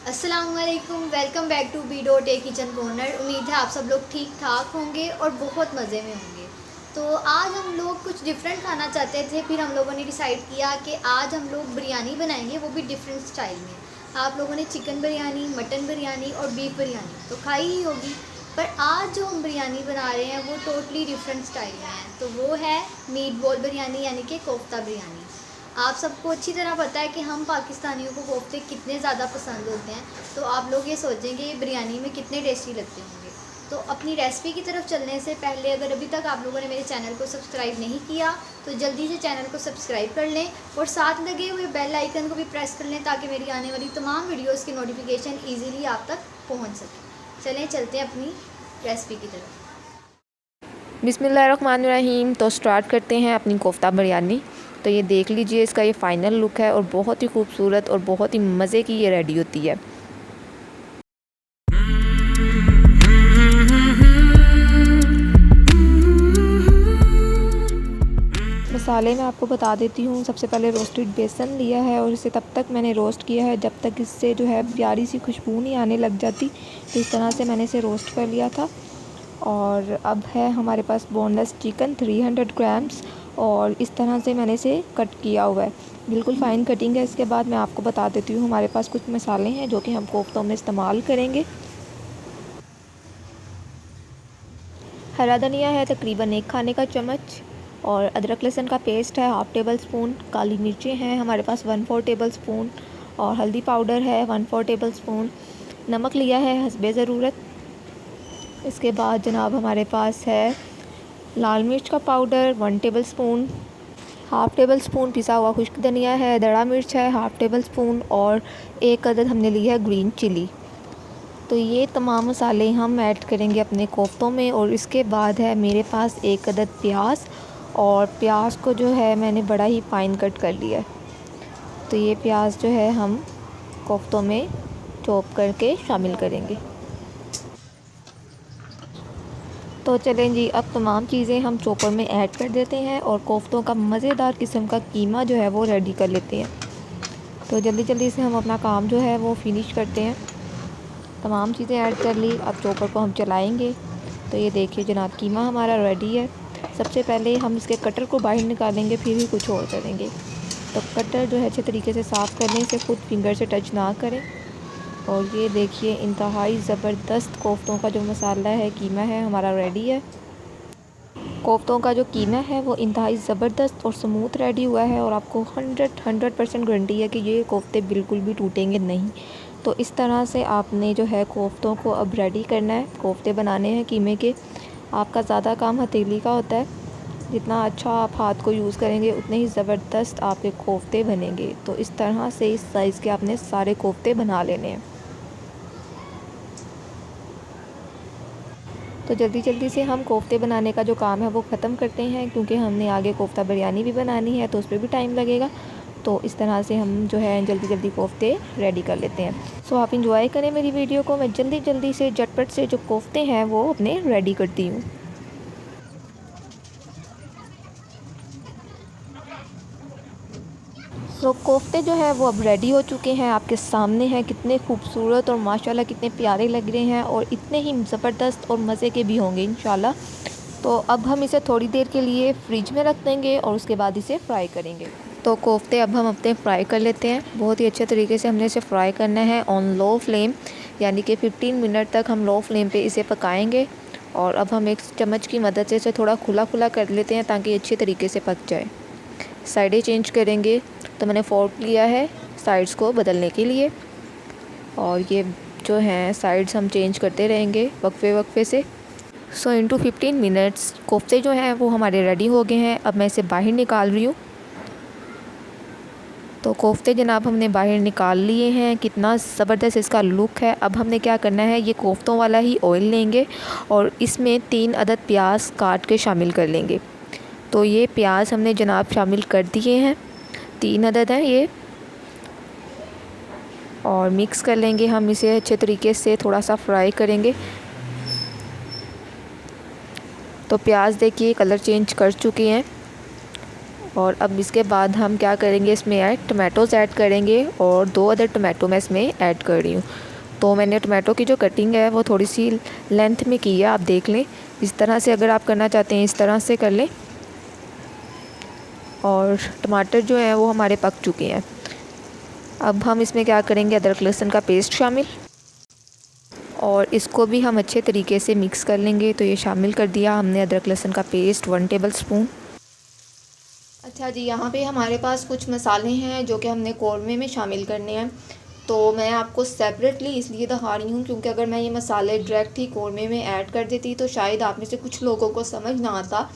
अस्सलामुअलैकुम, welcome back to B dot A kitchen corner. उम्मीद है आप सब लोग ठीक ठाक होंगे और बहुत मज़े में होंगे। तो आज हम लोग कुछ डिफरेंट खाना चाहते थे, फिर हम लोगों ने डिसाइड किया कि आज हम लोग बिरयानी बनाएंगे, वो भी डिफरेंट स्टाइल में। आप लोगों ने चिकन बिरयानी, मटन बिरयानी और बीफ बिरयानी तो खाई ही होगी, पर आज जो हम बिरयानी बना रहे हैं वो टोटली डिफरेंट स्टाइल में है। तो वो है मीट बॉल बिरयानी, यानी कि कोफ्ता बिरयानी। आप सबको अच्छी तरह पता है कि हम पाकिस्तानियों को कोफ्ते कितने ज़्यादा पसंद होते हैं, तो आप लोग ये सोचेंगे ये बिरयानी में कितने टेस्टी लगते होंगे। तो अपनी रेसिपी की तरफ चलने से पहले, अगर अभी तक आप लोगों ने मेरे चैनल को सब्सक्राइब नहीं किया तो जल्दी से चैनल को सब्सक्राइब कर लें और साथ लगे हुए बेल आइकन को भी प्रेस कर लें, ताकि मेरी आने वाली तमाम वीडियोज़ की नोटिफिकेशन ईज़िली आप तक पहुँच सके। चलें चलते हैं अपनी रेसिपी की तरफ। बिस्मिल्लाहिर्रहमानिर्रहीम। तो स्टार्ट करते हैं अपनी कोफ्ता बिरयानी। तो ये देख लीजिए, इसका ये फ़ाइनल लुक है और बहुत ही खूबसूरत और बहुत ही मज़े की ये रेडी होती है। मसाले मैं आपको बता देती हूँ। सबसे पहले रोस्टेड बेसन लिया है और इसे तब तक मैंने रोस्ट किया है जब तक इससे जो है प्यारी सी खुशबू नहीं आने लग जाती। तो इस तरह से मैंने इसे रोस्ट कर लिया था। और अब है हमारे पास बोनलेस चिकन 300 ग्राम्स, और इस तरह से मैंने इसे कट किया हुआ है, बिल्कुल फ़ाइन कटिंग है। इसके बाद मैं आपको बता देती हूँ, हमारे पास कुछ मसाले हैं जो कि हम कोफ्तों में इस्तेमाल करेंगे। हरा धनिया है तकरीबन 1 खाने का चम्मच, और अदरक लहसुन का पेस्ट है 1/2 टेबल स्पून। काली मिर्चें हैं हमारे पास 1/4 टेबल स्पून, और हल्दी पाउडर है 1/4 टेबल स्पून। नमक लिया है हस्बे ज़रूरत। इसके बाद जनाब हमारे पास है लाल मिर्च का powder 1 table spoon, 1/2 table spoon पिसा हुआ खुश्क धनिया है, दड़ा मिर्च है 1/2 टेबल स्पून, और 1 अदद हमने लिया है ग्रीन चिली। तो ये तमाम मसाले हम ऐड करेंगे अपने कोफ्तों में। और इसके बाद है मेरे पास 1 अदद प्याज, और प्याज को जो है मैंने बड़ा ही फाइन कट कर लिया है। तो ये प्याज जो है हम कोफ्तों में चॉप करके शामिल करेंगे। तो चलें जी, अब तमाम चीज़ें हम चॉपर में ऐड कर देते हैं और कोफ्तों का मज़ेदार किस्म का कीमा जो है वो रेडी कर लेते हैं। तो जल्दी जल्दी से हम अपना काम जो है वो फिनिश करते हैं। तमाम चीज़ें ऐड कर ली, अब चॉपर को हम चलाएंगे। तो ये देखिए जनाब, कीमा हमारा रेडी है। सबसे पहले हम इसके कटर को बाहर निकालेंगे, फिर ही कुछ और करेंगे। तो कटर जो है अच्छे तरीके से साफ़ कर लें, इसे खुद फिंगर से टच ना करें। और ये देखिए, इंतहाई ज़बरदस्त कोफ्तों का जो मसाला है, कीमा है, हमारा रेडी है। कोफ्तों का जो कीमा है वो इंतहाई ज़बरदस्त और स्मूथ रेडी हुआ है, और आपको 100% गारंटी है कि ये कोफ्ते बिल्कुल भी टूटेंगे नहीं। तो इस तरह से आपने जो है कोफ्तों को अब रेडी करना है। कोफ्ते बनाने हैं कीमे के। आपका ज़्यादा काम हथेली का होता है, जितना अच्छा आप हाथ को यूज़ करेंगे उतने ही ज़बरदस्त आपके कोफ्ते बनेंगे। तो इस तरह से इस साइज़ के आपने सारे कोफ्ते बना लेने हैं। तो जल्दी जल्दी से हम कोफ्ते बनाने का जो काम है वो ख़त्म करते हैं, क्योंकि हमने आगे कोफ्ता बिरयानी भी बनानी है तो उस पर भी टाइम लगेगा। तो इस तरह से हम जो है जल्दी जल्दी कोफ्ते रेडी कर लेते हैं। सो आप इंजॉय करें मेरी वीडियो को। मैं जल्दी जल्दी से झटपट से जो कोफ्ते हैं वो अपने रेडी करती हूँ। सो कोफ्ते जो है वो अब रेडी हो चुके हैं, आपके सामने हैं। कितने खूबसूरत और माशाल्लाह कितने प्यारे लग रहे हैं, और इतने ही ज़बरदस्त और मज़े के भी होंगे इंशाल्लाह। तो अब हम इसे थोड़ी देर के लिए फ्रिज में रख देंगे और उसके बाद इसे फ्राई करेंगे। तो कोफ्ते अब हम अपने फ्राई कर लेते हैं। बहुत ही अच्छे तरीके से हमने इसे फ्राई करना है ऑन लो फ्लेम, यानी कि 15 मिनट तक हम लो फ्लेम पे इसे पकाएंगे। और अब हम एक चम्मच की मदद से इसे थोड़ा खुला खुला कर लेते हैं, ताकि अच्छे तरीके से पक जाए। साइडें चेंज करेंगे। तो मैंने फोर्क लिया है साइड्स को बदलने के लिए, और ये जो हैं साइड्स हम चेंज करते रहेंगे वक्फे वक्फे से। सो इनटू 15 मिनट्स कोफ्ते जो हैं वो हमारे रेडी हो गए हैं। अब मैं इसे बाहर निकाल रही हूँ। तो कोफ्ते जनाब हमने बाहर निकाल लिए हैं। कितना ज़बरदस्त इसका लुक है। अब हमने क्या करना है, ये कोफ्तों वाला ही ऑयल लेंगे और इसमें 3 अदद प्याज काट के शामिल कर लेंगे। तो ये प्याज हमने जनाब शामिल कर दिए हैं, 3 अदद हैं ये, और मिक्स कर लेंगे हम इसे अच्छे तरीके से। थोड़ा सा फ्राई करेंगे। तो प्याज देखिए कलर चेंज कर चुके हैं, और अब इसके बाद हम क्या करेंगे, इसमें टमाटोज़ ऐड करेंगे और 2 अदर टमाटो मैं इसमें ऐड कर रही हूँ। तो मैंने टमाटो की जो कटिंग है वो थोड़ी सी लेंथ में की है, आप देख लें। इस तरह से अगर आप करना चाहते हैं इस तरह से कर लें। और टमाटर जो है वो हमारे पक चुके हैं। अब हम इसमें क्या करेंगे, अदरक लहसुन का पेस्ट शामिल, और इसको भी हम अच्छे तरीके से मिक्स कर लेंगे। तो ये शामिल कर दिया हमने अदरक लहसुन का पेस्ट 1 टेबलस्पून। अच्छा जी, यहाँ पे हमारे पास कुछ मसाले हैं जो कि हमने कौरमे में शामिल करने हैं। तो मैं आपको सेपरेटली इसलिए दिखा रही हूँ क्योंकि अगर मैं ये मसाले डायरेक्ट ही कौरमे में ऐड कर देती तो शायद आप में से कुछ लोगों को समझ ना आता।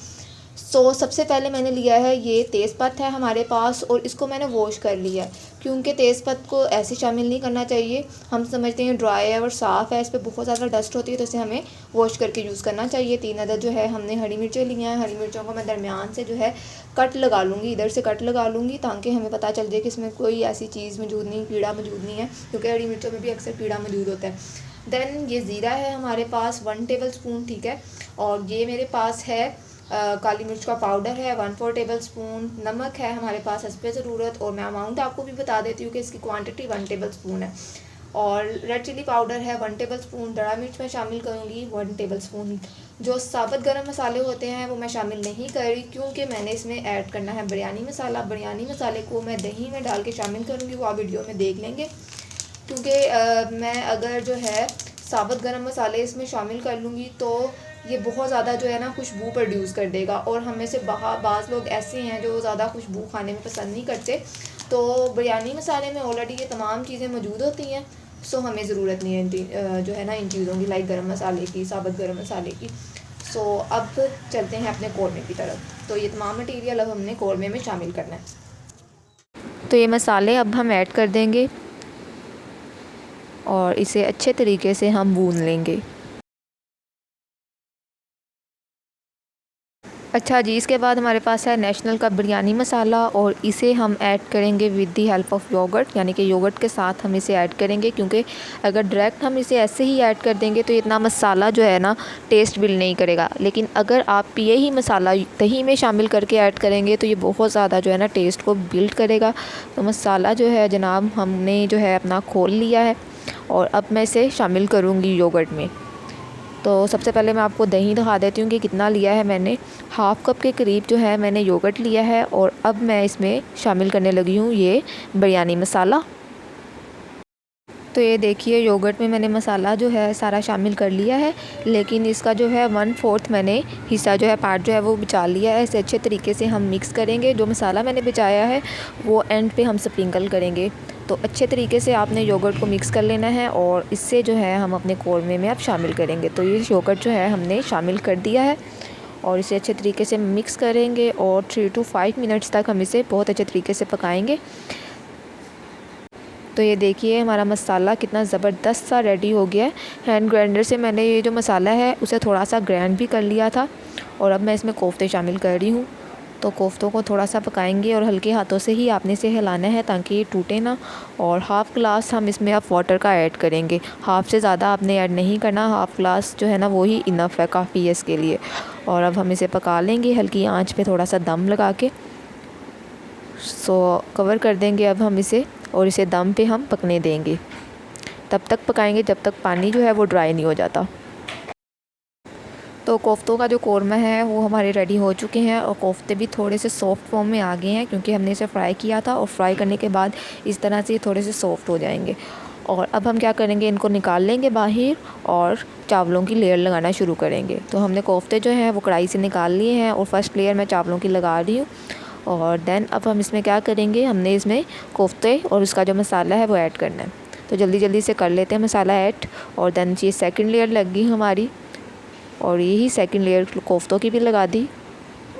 सबसे पहले मैंने लिया है ये तेज़पत्ता है हमारे पास, और इसको मैंने वॉश कर लिया है क्योंकि तेज़पत्ता को ऐसे शामिल नहीं करना चाहिए। हम समझते हैं ड्राई है और साफ़ है, इस पर बहुत ज़्यादा डस्ट होती है, तो इसे हमें वॉश करके यूज़ करना चाहिए। 3 अदद जो है हमने हरी मिर्चें ली हैं। हरी मिर्चों को मैं दरमियान से जो है कट लगा लूँगी, इधर से कट लगा लूँगी ताकि हमें पता चल जाए कि इसमें कोई ऐसी चीज़ मौजूद नहीं, कीड़ा मौजूद नहीं है, क्योंकि हरी मिर्चों में भी अक्सर कीड़ा मौजूद होता है। देन ये ज़ीरा है हमारे पास 1 टेबलस्पून, ठीक है। और ये मेरे पास है काली मिर्च का पाउडर है 1/4 टेबलस्पून। नमक है हमारे पास हस्बे ज़रूरत, और मैं अमाउंट आपको भी बता देती हूँ कि इसकी क्वांटिटी 1 टेबलस्पून है। और रेड चिली पाउडर है 1 टेबलस्पून। दड़ा मिर्च मैं शामिल करूँगी 1 टेबलस्पून। जो साबुत गरम मसाले होते हैं वो मैं शामिल नहीं कर रही क्योंकि मैंने इसमें ऐड करना है बिरयानी मसाला। बिरयानी मसाले को मैं दही में डाल के शामिल करूँगी, वो आप वीडियो में देख लेंगे। क्योंकि मैं अगर जो है साबुत गरम मसाले इसमें शामिल कर लूँगी तो ये बहुत ज़्यादा जो है ना खुशबू प्रोड्यूस कर देगा, और हम में से बाज़ लोग ऐसे हैं जो ज़्यादा खुशबू खाने में पसंद नहीं करते। तो बिरयानी मसाले में ऑलरेडी ये तमाम चीज़ें मौजूद होती हैं, हमें ज़रूरत नहीं है जो है ना इन चीज़ों की, लाइक गरम मसाले की, साबुत गरम मसाले की। अब चलते हैं अपने कौरमे की तरफ। तो ये तमाम मटीरियल अब हमने कौरमे में शामिल करना है। तो ये मसाले अब हम ऐड कर देंगे और इसे अच्छे तरीके से हम भून लेंगे। अच्छा जी, इसके बाद हमारे पास है नेशनल का बिरयानी मसाला, और इसे हम ऐड करेंगे with the help of yogurt, यानी कि योगर्ट के साथ हम इसे ऐड करेंगे। क्योंकि अगर डायरेक्ट हम इसे ऐसे ही ऐड कर देंगे तो इतना मसाला जो है ना टेस्ट बिल्ड नहीं करेगा। लेकिन अगर आप ये ही मसाला दही में शामिल करके ऐड करेंगे तो ये बहुत ज़्यादा जो है ना टेस्ट को बिल्ड करेगा। तो मसाला जो है जनाब हमने जो है अपना खोल लिया है, और अब मैं इसे शामिल करूँगी योगर्ट में। तो सबसे पहले मैं आपको दही दिखा देती हूँ कि कितना लिया है मैंने। हाफ़ कप के करीब जो है मैंने योगर्ट लिया है, और अब मैं इसमें शामिल करने लगी हूँ ये बिरयानी मसाला। तो ये देखिए योगर्ट में मैंने मसाला जो है सारा शामिल कर लिया है, लेकिन इसका जो है 1/4 मैंने हिस्सा जो है पार्ट जो है वो बचा लिया है। इसे अच्छे तरीके से हम मिक्स करेंगे। जो मसाला मैंने बचाया है वो एंड पे हम स्प्रिंकल करेंगे। तो अच्छे तरीके से आपने योगर्ट को मिक्स कर लेना है, और इससे जो है हम अपने कौरमे में अब शामिल करेंगे। तो ये योगर्ट जो है हमने शामिल कर दिया है, और इसे अच्छे तरीके से मिक्स करेंगे, और 3 to 5 मिनट्स तक हम इसे बहुत अच्छे तरीके से पकाएंगे। तो ये देखिए हमारा मसाला कितना ज़बरदस्त सा रेडी हो गया है। हैंड ग्राइंडर से मैंने ये जो मसाला है उसे थोड़ा सा ग्राइंड भी कर लिया था, और अब मैं इसमें कोफ्ते शामिल कर रही हूँ। तो कोफ्तों को थोड़ा सा पकाएंगे, और हल्के हाथों से ही आपने इसे हिलाना है ताकि ये टूटे ना। और हाफ़ ग्लास हम इसमें अब वाटर का ऐड करेंगे। हाफ़ से ज़्यादा आपने ऐड नहीं करना, हाफ़ ग्लास जो है ना वो ही इनफ है, काफ़ी है इसके लिए। और अब हम इसे पका लेंगे हल्की आंच पे थोड़ा सा दम लगा के। कवर कर देंगे अब हम इसे, और इसे दम पे हम पकने देंगे। तब तक पकाएंगे जब तक पानी जो है वो ड्राई नहीं हो जाता। तो कोफ्तों का जो कौरमा है वो हमारे रेडी हो चुके हैं, और कोफ्ते भी थोड़े से सॉफ्ट फॉर्म में आ गए हैं क्योंकि हमने इसे फ्राई किया था, और फ्राई करने के बाद इस तरह से थोड़े से सॉफ्ट हो जाएंगे। और अब हम क्या करेंगे, इनको निकाल लेंगे बाहर और चावलों की लेयर लगाना शुरू करेंगे। तो हमने कोफ्ते जो हैं वो कढ़ाई से निकाल लिए हैं, और फर्स्ट लेयर मैं चावलों की लगा रही हूँ। और देन अब हम इसमें क्या करेंगे, हमने इसमें कोफ्ते और उसका जो मसाला है वो ऐड करना है। तो जल्दी जल्दी से कर लेते हैं मसाला ऐड। और देन ये सेकंड लेयर लग गई हमारी, और यही सेकंड लेयर कोफ्तों की भी लगा दी।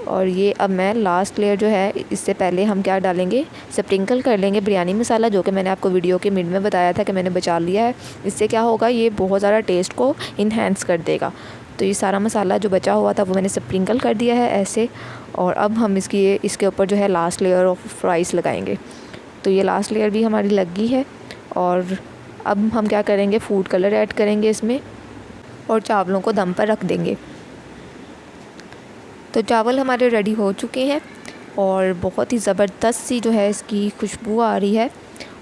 और ये अब मैं लास्ट लेयर जो है इससे पहले हम क्या डालेंगे, स्प्रिंकल कर लेंगे बिरयानी मसाला, जो कि मैंने आपको वीडियो के मिड में बताया था कि मैंने बचा लिया है। इससे क्या होगा, ये बहुत ज़्यादा टेस्ट को इन्हेंस कर देगा। तो ये सारा मसाला जो बचा हुआ था वो मैंने स्प्रिंकल कर दिया है ऐसे। और अब हम इसके ऊपर जो है लास्ट लेयर ऑफ फ्राइज़ लगाएंगे। तो ये लास्ट लेयर भी हमारी लग गई है। और अब हम क्या करेंगे, फूड कलर ऐड करेंगे इसमें, और चावलों को दम पर रख देंगे। तो चावल हमारे रेडी हो चुके हैं। और बहुत ही ज़बरदस्त सी जो है इसकी खुशबू आ रही है।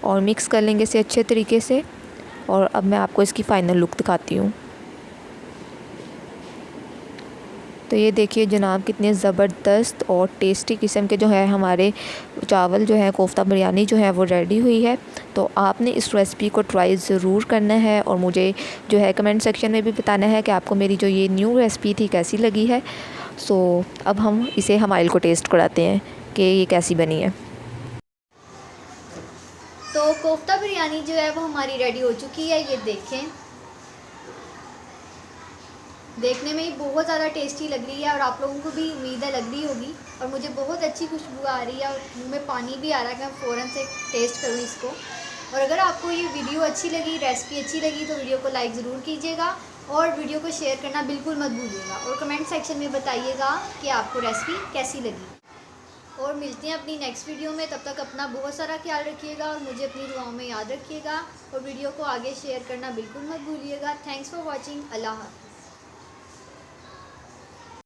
और मिक्स कर लेंगे इसे अच्छे तरीके से। और अब मैं आपको इसकी फ़ाइनल लुक दिखाती हूँ। तो ये देखिए जनाब कितने ज़बरदस्त और टेस्टी किस्म के जो है हमारे चावल जो है कोफ्ता बिरयानी जो है वो रेडी हुई है। तो आपने इस रेसिपी को ट्राई ज़रूर करना है और मुझे जो है कमेंट सेक्शन में भी बताना है कि आपको मेरी जो ये न्यू रेसिपी थी कैसी लगी है। सो अब हम इसे हमाइल को टेस्ट कराते हैं कि ये कैसी बनी है। तो कोफ्ता बिरयानी जो है वो हमारी रेडी हो चुकी है। ये देखें, देखने में ही बहुत ज़्यादा टेस्टी लग रही है और आप लोगों को भी उम्मीद है लग रही होगी। और मुझे बहुत अच्छी खुशबू आ रही है और मुंह में पानी भी आ रहा है कि मैं फ़ौरन से टेस्ट करूँ इसको। और अगर आपको ये वीडियो अच्छी लगी, रेसिपी अच्छी लगी, तो वीडियो को लाइक ज़रूर कीजिएगा और वीडियो को शेयर करना बिल्कुल मत भूलिएगा। और कमेंट सेक्शन में बताइएगा कि आपको रेसिपी कैसी लगी। और मिलते हैं अपनी नेक्स्ट वीडियो में। तब तक अपना बहुत सारा ख्याल रखिएगा और मुझे अपनी दुआओं में याद रखिएगा। और वीडियो को आगे शेयर करना बिल्कुल मत भूलिएगा। Thanks for watching. अल्लाह हाफ़िज़।